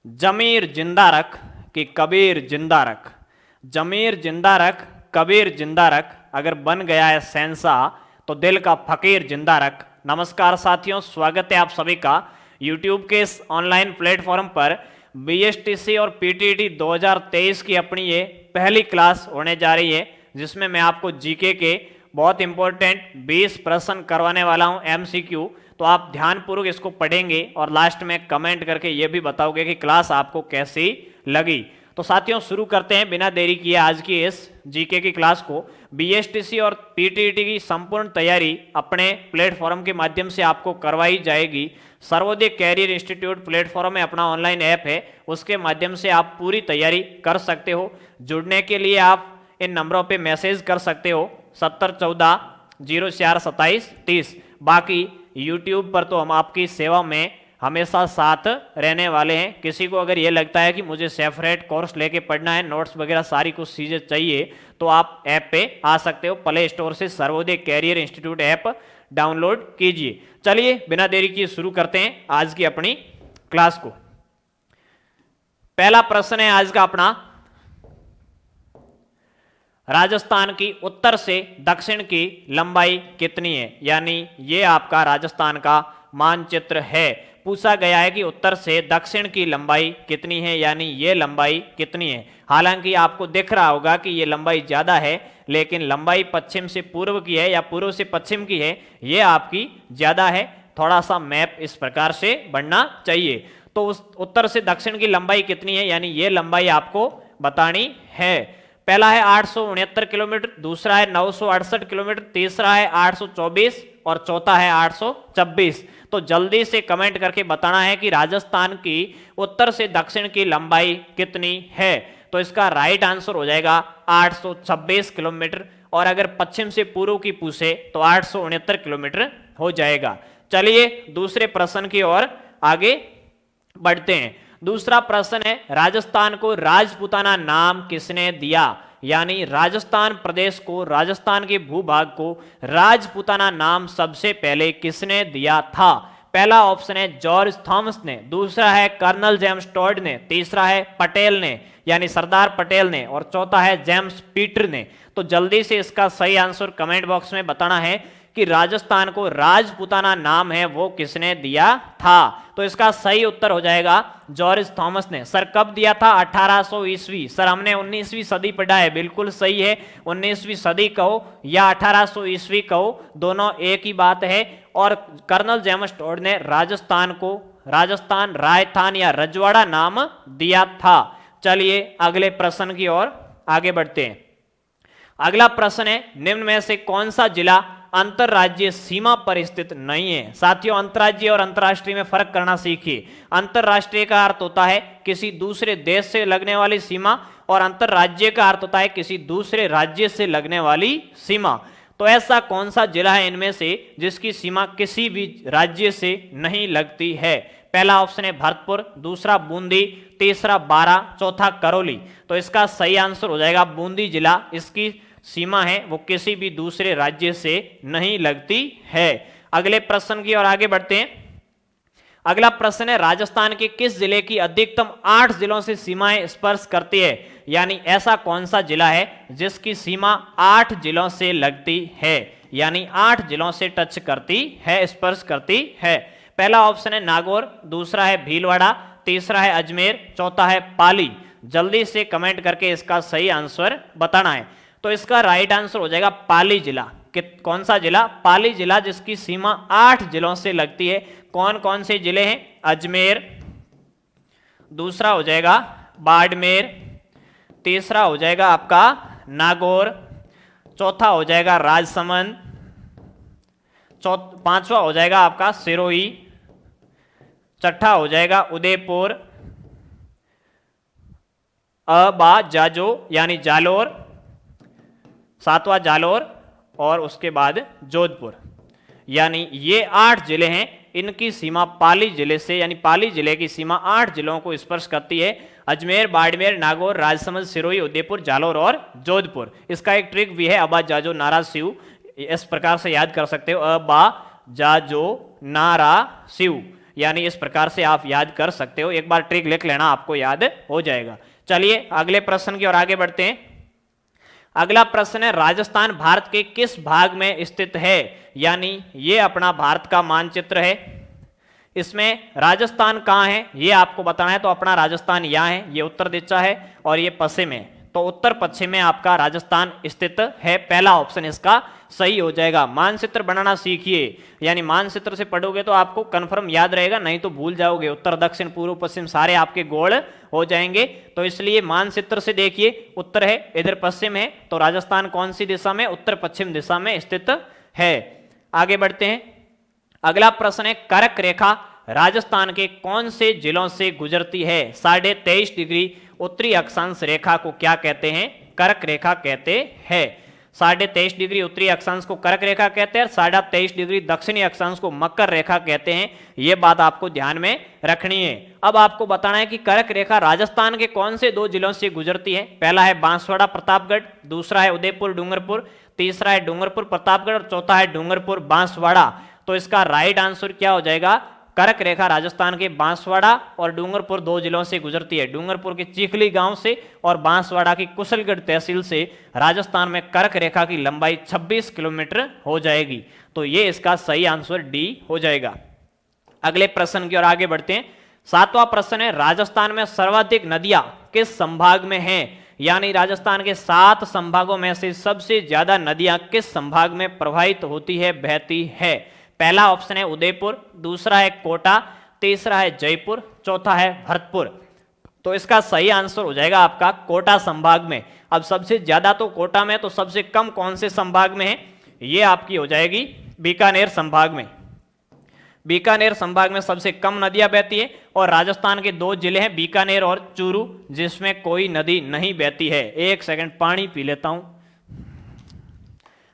जमीर जिंदा रख कि कबीर जिंदा रख। जमीर जिंदा रख कबीर जिंदा रख, अगर बन गया है शहंशाह तो दिल का फकीर जिंदा रख। नमस्कार साथियों, स्वागत है आप सभी का यूट्यूब के इस ऑनलाइन प्लेटफॉर्म पर। बीएसटीसी और पीटीईटी 2023 की अपनी ये पहली क्लास होने जा रही है, जिसमें मैं आपको जीके के बहुत इंपॉर्टेंट 20 प्रश्न करवाने वाला हूं, एमसीक्यू। तो आप ध्यानपूर्वक इसको पढ़ेंगे और लास्ट में कमेंट करके ये भी बताओगे कि क्लास आपको कैसी लगी। तो साथियों, शुरू करते हैं बिना देरी किए आज की इस जीके की क्लास को। बीएसटीसी और पीटीईटी की संपूर्ण तैयारी अपने प्लेटफॉर्म के माध्यम से आपको करवाई जाएगी। सर्वोदय कैरियर इंस्टीट्यूट प्लेटफॉर्म में अपना ऑनलाइन ऐप है, उसके माध्यम से आप पूरी तैयारी कर सकते हो। जुड़ने के लिए आप इन नंबरों पे मैसेज कर सकते हो 7014-042730। बाकी यूट्यूब पर तो हम आपकी सेवा में हमेशा साथ रहने वाले हैं। किसी को अगर ये लगता है कि मुझे सेपरेट कोर्स लेके पढ़ना है, नोट्स वगैरह सारी कुछ चीज़ें चाहिए, तो आप ऐप पे आ सकते हो। प्ले स्टोर से Sarvodaya career institute app download कीजिए। चलिए बिना देरी किए शुरू करते हैं आज की अपनी क्लास को। पहला प्रश्न है आज का अपना, राजस्थान की उत्तर से दक्षिण की लंबाई कितनी है? यानी ये आपका राजस्थान का मानचित्र है। पूछा गया है कि उत्तर से दक्षिण की लंबाई कितनी है, यानी ये लंबाई कितनी है। हालांकि आपको दिख रहा होगा कि ये लंबाई ज्यादा है, लेकिन लंबाई पश्चिम से पूर्व की है या पूर्व से पश्चिम की है, ये आपकी ज्यादा है। थोड़ा सा मैप इस प्रकार से बनना चाहिए। तो उस उत्तर से दक्षिण की लंबाई कितनी है, यानी ये लंबाई आपको बतानी है। पहला है 869 किलोमीटर, दूसरा है 968 किलोमीटर, तीसरा है 824 और चौथा है 826। तो जल्दी से कमेंट करके बताना है कि राजस्थान की उत्तर से दक्षिण की लंबाई कितनी है। तो इसका राइट आंसर हो जाएगा 826 किलोमीटर, और अगर पश्चिम से पूर्व की पूछे तो 869 किलोमीटर हो जाएगा। चलिए दूसरे प्रश्न की ओर आगे बढ़ते हैं। दूसरा प्रश्न है, राजस्थान को राजपूताना नाम किसने दिया? यानी राजस्थान प्रदेश को, राजस्थान के भूभाग को राजपूताना नाम सबसे पहले किसने दिया था? पहला ऑप्शन है जॉर्ज थॉमस ने, दूसरा है कर्नल जेम्स टॉड ने, तीसरा है पटेल ने यानी सरदार पटेल ने, और चौथा है जेम्स पीटर ने। तो जल्दी से इसका सही आंसर कमेंट बॉक्स में बताना है कि राजस्थान को राजपूताना नाम है वो किसने दिया था। तो इसका सही उत्तर हो जाएगा जॉर्ज थॉमस ने। सर कब दिया था? 1800 ईस्वी। सर हमने 19वीं सदी पढ़ा है, बिल्कुल सही है। 19वीं सदी कहो या 1800 ईस्वी कहो, दोनों एक ही बात है। और कर्नल जेम्स टॉड ने राजस्थान को राजस्थान, राजस्थान या रजवाड़ा नाम दिया था। चलिए अगले प्रश्न की ओर आगे बढ़ते हैं। अगला प्रश्न है, निम्न में से कौन सा जिला अंतरराज्यीय सीमा पर स्थित नहीं है? साथियों, अंतरराज्यीय और अंतरराष्ट्रीय में फर्क करना सीखिए। अंतरराष्ट्रीय का अर्थ होता है किसी दूसरे देश से लगने वाली सीमा, और अंतरराज्यीय का अर्थ होता है किसी दूसरे राज्य से लगने वाली सीमा। तो ऐसा कौन सा जिला है इनमें से जिसकी सीमा किसी भी राज्य से नहीं लगती है? पहला ऑप्शन है भरतपुर, दूसरा बूंदी, तीसरा बारां, चौथा करौली। तो इसका सही आंसर हो जाएगा बूंदी जिला। इसकी सीमा है वो किसी भी दूसरे राज्य से नहीं लगती है। अगले प्रश्न की ओर आगे बढ़ते हैं। अगला प्रश्न है, राजस्थान के किस जिले की अधिकतम 8 जिलों से सीमाएं स्पर्श करती है? यानी ऐसा कौन सा जिला है जिसकी सीमा 8 जिलों से लगती है, यानी 8 जिलों से टच करती है, स्पर्श करती है। पहला ऑप्शन है नागौर, दूसरा है भीलवाड़ा, तीसरा है अजमेर, चौथा है पाली। जल्दी से कमेंट करके इसका सही आंसर बताना है। तो इसका राइट आंसर हो जाएगा पाली जिला। कौन सा जिला? पाली जिला, जिसकी सीमा 8 जिलों से लगती है। कौन कौन से जिले हैं? अजमेर, दूसरा हो जाएगा बाड़मेर, तीसरा हो जाएगा आपका नागौर, चौथा हो जाएगा राजसमंद, पांचवा हो जाएगा आपका सिरोही, छठा हो जाएगा उदयपुर, जाजो यानी जालोर, सातवां जालोर, और उसके बाद जोधपुर। यानी ये 8 जिले हैं, इनकी सीमा पाली जिले से, यानी पाली जिले की सीमा 8 जिलों को स्पर्श करती है। अजमेर, बाड़मेर, नागौर, राजसमंद, सिरोही, उदयपुर, जालोर और जोधपुर। इसका एक ट्रिक भी है, अबा जाजो नारा सिव, इस प्रकार से याद कर सकते हो, अबा जाजो नारा सिव। यानी इस प्रकार से आप याद कर सकते हो, एक बार ट्रिक लिख लेना, आपको याद हो जाएगा। चलिए अगले प्रश्न की ओर आगे बढ़ते हैं। अगला प्रश्न है, राजस्थान भारत के किस भाग में स्थित है? यानी ये अपना भारत का मानचित्र है, इसमें राजस्थान कहाँ है ये आपको बताना है। तो अपना राजस्थान यहाँ है, ये उत्तर दिशा है और ये पश्चिम है, तो उत्तर पश्चिम में आपका राजस्थान स्थित है। पहला ऑप्शन इसका सही हो जाएगा। मानचित्र बनाना सीखिए, यानी मानचित्र से पढ़ोगे तो आपको कंफर्म याद रहेगा, नहीं तो भूल जाओगे, उत्तर दक्षिण पूर्व पश्चिम सारे आपके गोल हो जाएंगे। तो इसलिए मानचित्र से देखिए, उत्तर है, इधर पश्चिम है, तो राजस्थान कौन सी दिशा में? उत्तर पश्चिम दिशा में स्थित है। आगे बढ़ते हैं। अगला प्रश्न है, कर्क रेखा राजस्थान के कौन से जिलों से गुजरती है? 23.5 डिग्री उत्तरी अक्षांश रेखा को क्या कहते हैं? कर्क रेखा कहते हैं। 23.5 डिग्री उत्तरी अक्षांश को कर्क रेखा कहते हैं, 23.5 डिग्री दक्षिणी अक्षांश को मकर रेखा कहते हैं। यह बात आपको ध्यान में रखनी है। अब आपको बताना है कि कर्क रेखा राजस्थान के कौन से 2 जिलों से गुजरती है। पहला है बांसवाड़ा प्रतापगढ़, दूसरा है उदयपुर डूंगरपुर, तीसरा है डूंगरपुर प्रतापगढ़ और चौथा है डूंगरपुर बांसवाड़ा। तो इसका राइट आंसर क्या हो जाएगा? कर्क रेखा राजस्थान के बांसवाड़ा और डूंगरपुर 2 जिलों से गुजरती है। डूंगरपुर के चीखली गांव से और बांसवाड़ा की कुशलगढ़ तहसील से राजस्थान में कर्क रेखा की लंबाई 26 किलोमीटर हो जाएगी। तो ये इसका सही आंसर डी हो जाएगा। अगले प्रश्न की ओर आगे बढ़ते हैं। 7वां प्रश्न है, राजस्थान में सर्वाधिक नदियां किस संभाग में हैं? यानी राजस्थान के 7 संभागों में से सबसे ज्यादा नदियां किस संभाग में प्रवाहित होती है, बहती है? पहला ऑप्शन है उदयपुर, दूसरा है कोटा, तीसरा है जयपुर, चौथा है भरतपुर। तो इसका सही आंसर हो जाएगा आपका कोटा संभाग में। अब सबसे ज्यादा तो कोटा में, तो सबसे कम कौन से संभाग में है? ये आपकी हो जाएगी बीकानेर संभाग में। बीकानेर संभाग में सबसे कम नदियां बहती है और राजस्थान के 2 जिले हैं बीकानेर और चूरू, जिसमें कोई नदी नहीं बहती है। एक सेकंड पानी पी लेता हूं।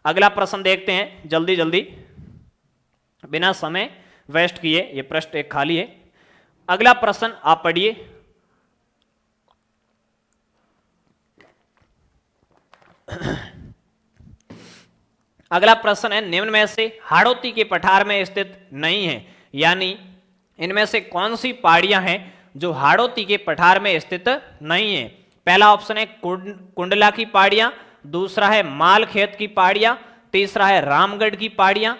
अगला प्रश्न देखते हैं जल्दी जल्दी, बिना समय वेस्ट किए। ये पृष्ठ एक खाली है। अगला प्रश्न आप पढ़िए। अगला प्रश्न है, निम्न में से हाड़ौती के पठार में स्थित नहीं है। यानी इनमें से कौन सी पहाड़ियां हैं जो हाड़ौती के पठार में स्थित नहीं है? पहला ऑप्शन है कुंडला की पहाड़ियां, दूसरा है मालखेत की पहाड़ियां, तीसरा है रामगढ़ की पहाड़ियां,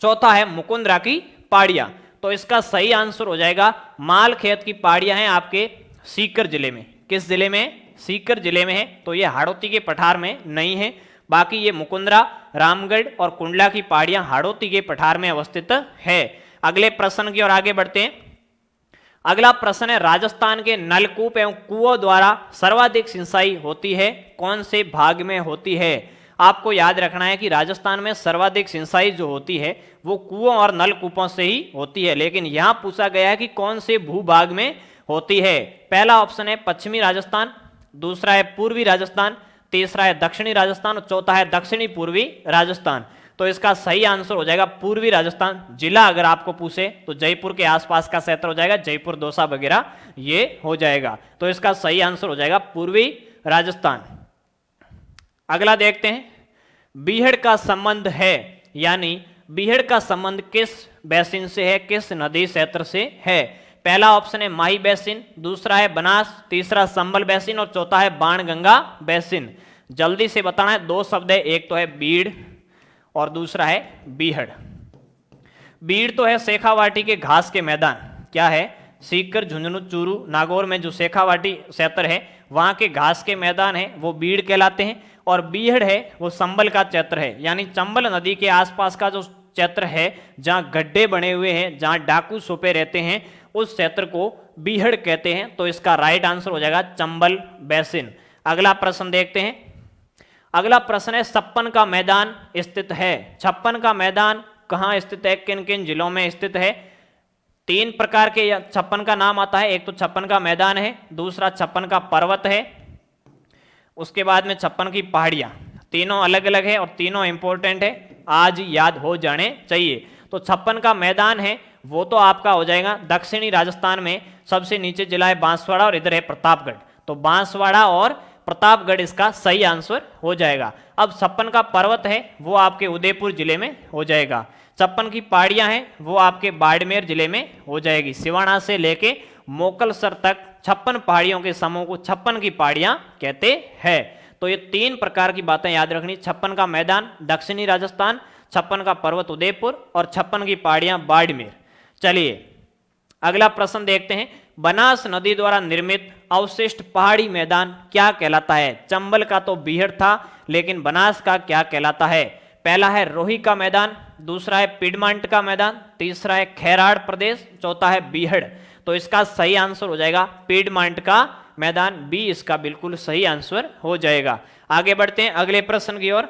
चौथा है मुकुंदरा की पहाड़ियां। तो इसका सही आंसर हो जाएगा मालखेत की पहाड़ियां हैं आपके सीकर जिले में। किस जिले में? सीकर जिले में है। तो ये हाड़ौती के पठार में नहीं है। बाकी ये मुकुंदरा, रामगढ़ और कुंडला की पहाड़ियां हाड़ौती के पठार में अवस्थित है। अगले प्रश्न की ओर आगे बढ़ते हैं। अगला प्रश्न है, राजस्थान के नलकूप एवं कुओं द्वारा सर्वाधिक सिंचाई होती है, कौन से भाग में होती है? आपको याद रखना है कि राजस्थान में सर्वाधिक सिंचाई जो होती है वो कुओं और नलकूपों से ही होती है, लेकिन यहां पूछा गया है कि कौन से भूभाग में होती है। पहला ऑप्शन है पश्चिमी राजस्थान, दूसरा है पूर्वी राजस्थान, तीसरा है दक्षिणी राजस्थान और चौथा है दक्षिणी पूर्वी राजस्थान। तो इसका सही आंसर हो जाएगा पूर्वी राजस्थान। जिला अगर आपको पूछे तो जयपुर के आसपास का क्षेत्र हो जाएगा, जयपुर, दौसा वगैरह ये हो जाएगा। तो इसका सही आंसर हो जाएगा पूर्वी राजस्थान। अगला देखते हैं, बीहड़ का संबंध है, यानी बीहड़ का संबंध किस बेसिन से है, किस नदी क्षेत्र से है? पहला ऑप्शन है माही बेसिन, दूसरा है बनास, तीसरा संबल बेसिन और चौथा है बाणगंगा बेसिन। जल्दी से बताना है, 2 शब्द है, एक तो है बीड़ और दूसरा है बीहड़। बीड़ तो है शेखावाटी के घास के मैदान, क्या है? सीकर, झुंझुनू, चूरू, नागौर में जो शेखावाटी क्षेत्र है वहां के घास के मैदान है वो बीड़ कहलाते हैं। और बीहड़ है वो संबल का क्षेत्र है, यानी चंबल नदी के आसपास का जो क्षेत्र है जहां गड्ढे बने हुए हैं, जहां डाकू छुपे रहते हैं, उस क्षेत्र को बीहड़ कहते हैं। तो इसका राइट आंसर हो जाएगा चंबल बेसिन। अगला प्रश्न देखते हैं। अगला प्रश्न है, छप्पन का मैदान स्थित है। छप्पन का मैदान कहाँ स्थित है, किन किन जिलों में स्थित है? 3 प्रकार के छप्पन का नाम आता है। एक तो छप्पन का मैदान है, दूसरा छप्पन का पर्वत है, उसके बाद में छप्पन की पहाड़ियां। तीनों अलग अलग है और तीनों इंपॉर्टेंट है, आज याद हो जाने चाहिए। तो छप्पन का मैदान है वो तो आपका हो जाएगा दक्षिणी राजस्थान में, सबसे नीचे जिला है बांसवाड़ा और इधर है प्रतापगढ़। तो बांसवाड़ा और प्रतापगढ़ इसका सही आंसर हो जाएगा। अब छप्पन का पर्वत है वो आपके उदयपुर जिले में हो जाएगा। 56 की पहाड़ियां हैं वो आपके बाड़मेर जिले में हो जाएगी। सिवाना से लेके मोकलसर तक 56 पहाड़ियों के समूह को 56 की पहाड़ियां कहते हैं। तो ये 3 प्रकार की बातें याद रखनी, 56 का मैदान दक्षिणी राजस्थान, 56 का पर्वत उदयपुर और 56 की पहाड़ियां बाड़मेर। चलिए अगला प्रश्न देखते हैं, बनास नदी द्वारा निर्मित अवशिष्ट पहाड़ी मैदान क्या कहलाता है? चंबल का तो बीहड़ था, लेकिन बनास का क्या कहलाता है? पहला है रोही का मैदान, दूसरा है पिडमांट का मैदान, तीसरा है खैराड़ प्रदेश, चौथा है बीहड़। तो इसका सही आंसर हो जाएगा पिडमांट का मैदान, बी इसका बिल्कुल सही आंसर हो जाएगा। आगे बढ़ते हैं अगले प्रश्न की ओर।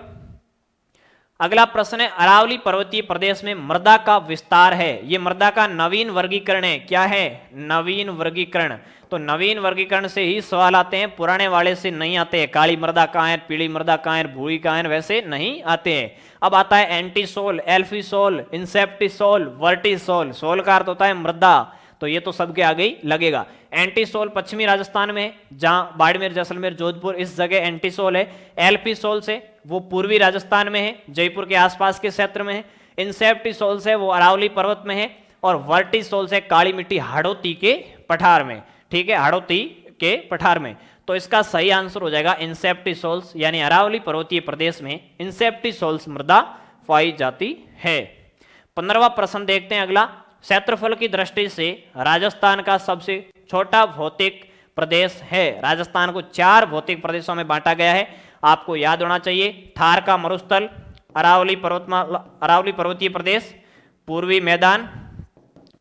अगला प्रश्न है, अरावली पर्वतीय प्रदेश में मृदा का विस्तार है, ये मृदा का नवीन वर्गीकरण है। क्या है? नवीन वर्गीकरण। तो नवीन वर्गीकरण से ही सवाल आते हैं, पुराने वाले से नहीं आते हैं। काली मृदा कहाँ है, पीली मृदा कहाँ है, भूरी कहाँ है, वैसे नहीं आते हैं। अब आता है एंटीसोल, एल्फीसोल, इंसेप्टिसोल, वर्टिसोल। सोल का अर्थ होता है मृदा, तो ये तो सबके आगे ही लगेगा। एंटीसोल पश्चिमी राजस्थान में, जहां बाड़मेर, जैसलमेर, जोधपुर इस जगह एंटीसोल है। एल्फीसोल से वो पूर्वी राजस्थान में है, जयपुर के आसपास के क्षेत्र में है। इंसेप्टिसोल से वो अरावली पर्वत में है, और वर्टिसोल से काली मिट्टी हाड़ौती के पठार में। ठीक है, हाड़ौती के पठार में। तो इसका सही आंसर हो जाएगा इंसेप्टिसोल्स, यानी अरावली पर्वतीय प्रदेश में इंसेप्टिसोल्स मृदा पाई जाती है। 15वां प्रश्न देखते हैं अगला, क्षेत्रफल की दृष्टि से राजस्थान का सबसे छोटा भौतिक प्रदेश है। राजस्थान को 4 भौतिक प्रदेशों में बांटा गया है, आपको याद होना चाहिए। थार का मरुस्थल, अरावली पर्वतीय प्रदेश, पूर्वी मैदान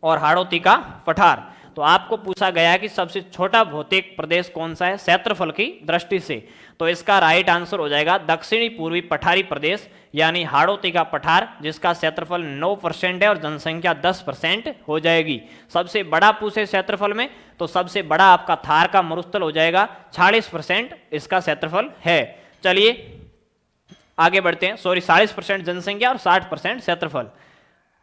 और हाड़ौती का पठार। तो आपको पूछा गया है कि सबसे छोटा भौतिक प्रदेश कौन सा है क्षेत्रफल की दृष्टि से, तो इसका राइट आंसर हो जाएगा दक्षिणी पूर्वी पठारी प्रदेश, यानी हाड़ौती का पठार, जिसका क्षेत्रफल 9% है और जनसंख्या 10% हो जाएगी। सबसे बड़ा पूछे क्षेत्रफल में, तो सबसे बड़ा आपका थार का मरुस्थल हो जाएगा, 46% इसका क्षेत्रफल है। चलिए आगे बढ़ते हैं। 40% जनसंख्या और 60% क्षेत्रफल।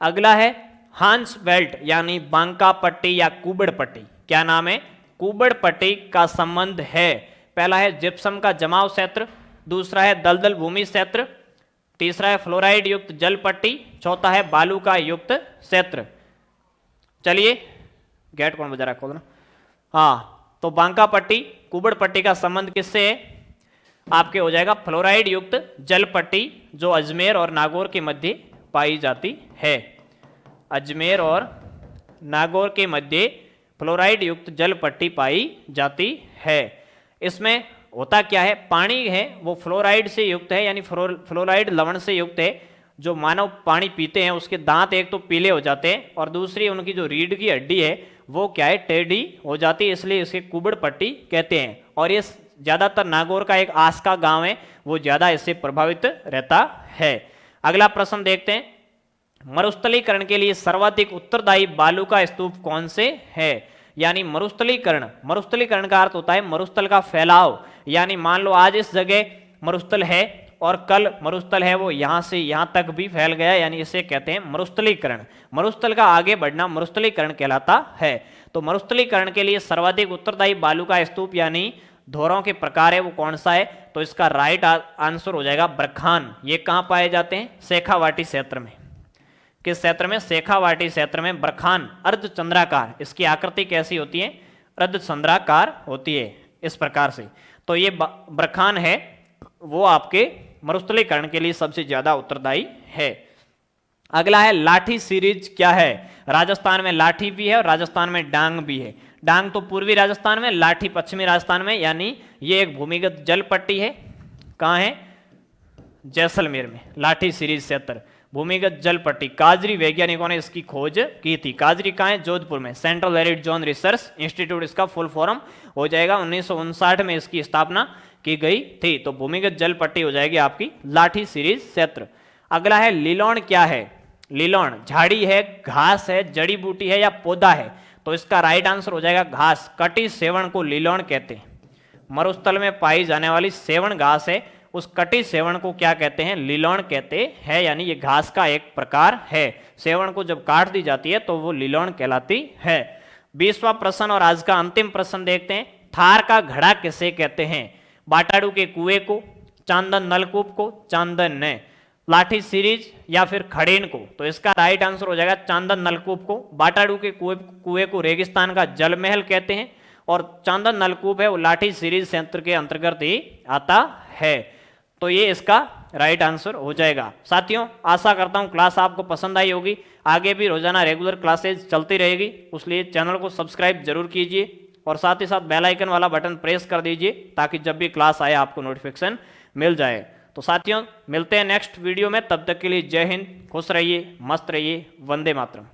अगला है हांस बेल्ट, यानी बांका पट्टी या कुबड़ पट्टी। क्या नाम है? कुबड़ पट्टी का संबंध है, पहला है जिप्सम का जमाव क्षेत्र, दूसरा है दलदल भूमि क्षेत्र, तीसरा है फ्लोराइड युक्त जल पट्टी, चौथा है बालू का युक्त क्षेत्र। चलिए गेट कौन बजा रहा है, खोलना। हाँ, तो बांका पट्टी कुबड़ पट्टी का संबंध किससे है? आपके हो जाएगा फ्लोराइड युक्त जल पट्टी, जो अजमेर और नागौर के मध्य पाई जाती है। अजमेर और नागौर के मध्य फ्लोराइड युक्त जल पट्टी पाई जाती है। इसमें होता क्या है, पानी है वो फ्लोराइड से युक्त है, यानी फ्लोराइड लवण से युक्त है। जो मानव पानी पीते हैं उसके दांत एक तो पीले हो जाते हैं, और दूसरी उनकी जो रीढ़ की हड्डी है वो क्या है, टेढ़ी हो जाती है, इसलिए इसे कुबड़ पट्टी कहते हैं। और ये ज्यादातर नागौर का एक आस का गांव है, वो ज्यादा इससे प्रभावित रहता है। अगला प्रश्न देखते हैं, मरुस्थलीकरण के लिए सर्वाधिक उत्तरदायी बालू का स्तूप कौन से है? यानी मरुस्थलीकरण का अर्थ होता है मरुस्थल का फैलाव, यानी मान लो आज इस जगह मरुस्थल है और कल मरुस्थल है वो यहां से यहां तक भी फैल गया, यानी इसे कहते हैं मरुस्थलीकरण। मरुस्थल का आगे बढ़ना मरुस्थलीकरण कहलाता है। तो मरुस्थलीकरण के लिए सर्वाधिक उत्तरदायी बालू का स्तूप यानी धोरों के प्रकार है वो कौन सा है? तो इसका राइट आंसर हो जाएगा बरखान। ये कहां पाए जाते हैं? शेखावाटी क्षेत्र में। किस क्षेत्र में? शेखावाटी क्षेत्र में बरखान अर्धचंद्राकार, इसकी आकृति कैसी होती है? अर्धचंद्राकार होती है इस प्रकार से। तो ये बरखान है वो आपके मरुस्थलीकरण के लिए सबसे ज्यादा उत्तरदायी है। अगला है लाठी सीरीज क्या है? राजस्थान में लाठी भी है और राजस्थान में डांग भी है। डांग तो पूर्वी राजस्थान में, लाठी पश्चिमी राजस्थान में, यानी ये एक भूमिगत जल पट्टी है। कहाँ है? जैसलमेर में लाठी सीरीज क्षेत्र भूमिगत जल पट्टी। काजरी वैज्ञानिकों ने इसकी खोज की थी। काजरी कहाँ है? जोधपुर में। Central arid zone research institute इसका फुल फॉर्म हो जाएगा। 1959 में इसकी स्थापना की गई थी। तो भूमिगत जल पट्टी हो जाएगी आपकी लाठी सीरीज क्षेत्र। अगला है लिलोण क्या है? लिलोण झाड़ी है, घास है, जड़ी बूटी है या पौधा है? तो इसका राइट आंसर हो जाएगा घास। कटी सेवण को लिलोण कहते हैं। मरुस्थल में पाई जाने वाली सेवण घास है, उस कटी सेवण को क्या कहते हैं? लिलोण कहते हैं, यानी ये घास का एक प्रकार है। सेवण को जब काट दी जाती है तो वो लिलोण कहलाती है। 20वां प्रश्न और आज का अंतिम प्रश्न देखते हैं। थार का घड़ा किसे कहते हैं? बाटाडू के कुएं को, चांदन नलकूप को, चांदन ने। लाठी सीरीज या फिर खड़ेन को, तो इसका राइट आंसर हो जाएगा चांदन नलकूप को। बाटाडू के कुएं को रेगिस्तान का जल महल कहते हैं और चांदन नलकूप है वो लाठी सीरीज क्षेत्र के अंतर्गत ही आता है। तो ये इसका राइट आंसर हो जाएगा। साथियों, आशा करता हूँ क्लास आपको पसंद आई होगी। आगे भी रोजाना रेगुलर क्लासेज चलती रहेगी, इसलिए चैनल को सब्सक्राइब जरूर कीजिए और साथ ही साथ बेल आइकन वाला बटन प्रेस कर दीजिए ताकि जब भी क्लास आए आपको नोटिफिकेशन मिल जाए। तो साथियों, मिलते हैं नेक्स्ट वीडियो में, तब तक के लिए जय हिंद, खुश रहिए, मस्त रहिए, वंदे मातरम।